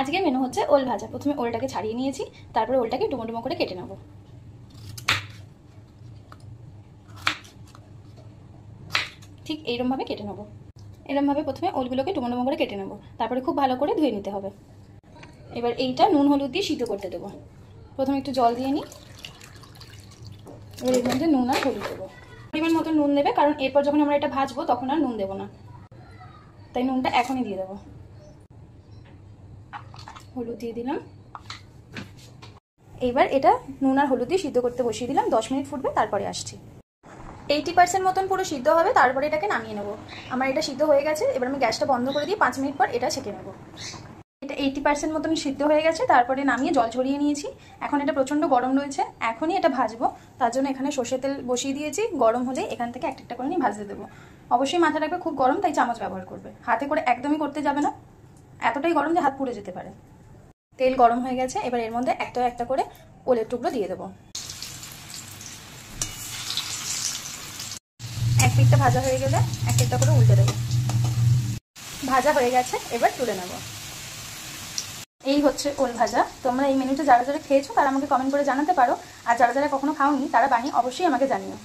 আজকের মেনু হচ্ছে ওল ভাজা। প্রথমে ওলটাকে ছাড়িয়ে নিয়েছি, তারপরে ওলটাকে ডুমো ডুমো করে কেটে নেব। ঠিক এইরকমভাবে কেটে নেব। এরকমভাবে প্রথমে ওলগুলোকে ডুমো ডুমো করে কেটে নেব, তারপরে খুব ভালো করে ধুয়ে নিতে হবে। এবার এইটা নুন হলুদ দিয়ে সিদ্ধ করতে দেবো। প্রথমে একটু জল দিয়ে নিই, এবার এর মধ্যে নুন আর হলুদ দেবো। পরিমাণ মতো নুন দেবে, কারণ এরপর যখন আমরা এটা ভাজবো তখন আর নুন দেবো না, তাই নুনটা এখনই দিয়ে দেবো। হলুদ দিয়ে দিলাম। এইবার এটা নুন আর হলুদ দিয়ে সিদ্ধ করতে বসিয়ে দিলাম। 10 মিনিট ফুটবে, তারপরে আসছি। 80% মতন পুরো সিদ্ধ হবে, তারপরে এটাকে নামিয়ে নেবো। আমার এটা সিদ্ধ হয়ে গেছে, এবার আমি গ্যাসটা বন্ধ করে দিয়ে 5 মিনিট পর এটা ছেঁকে নেবো। এটা 80% মতন সিদ্ধ হয়ে গেছে, তারপরে নামিয়ে জল ঝরিয়ে নিয়েছি। এখন এটা প্রচণ্ড গরম রয়েছে, এখনই এটা ভাজবো। তার জন্য এখানে সর্ষের তেল বসিয়ে দিয়েছি। গরম হলে এখান থেকে একটা একটা করে নিয়ে ভাজতে দেবো। অবশ্যই মাথা রাখবে খুব গরম, তাই চামচ ব্যবহার করবে, হাতে করে একদমই করতে যাবে না। এতটাই গরম যে হাত পুড়ে যেতে পারে। তেল গরম হয়ে গেছে, এবার এর মধ্যে একটা একটা করে ওলের টুকরো দিয়ে দেবো। এক পিঠটা ভাজা হয়ে গেলে এক একটা করে উল্টে দেবো। ভাজা হয়ে গেছে, এবার তুলে নেব। এই হচ্ছে ওল ভাজা। তোমরা এই মেনুটা যারা যারা খেয়েছো তারা আমাকে কমেন্ট করে জানাতে পারো, আর যারা যারা কখনো খাওনি তারা বানিয়ে অবশ্যই আমাকে জানিও।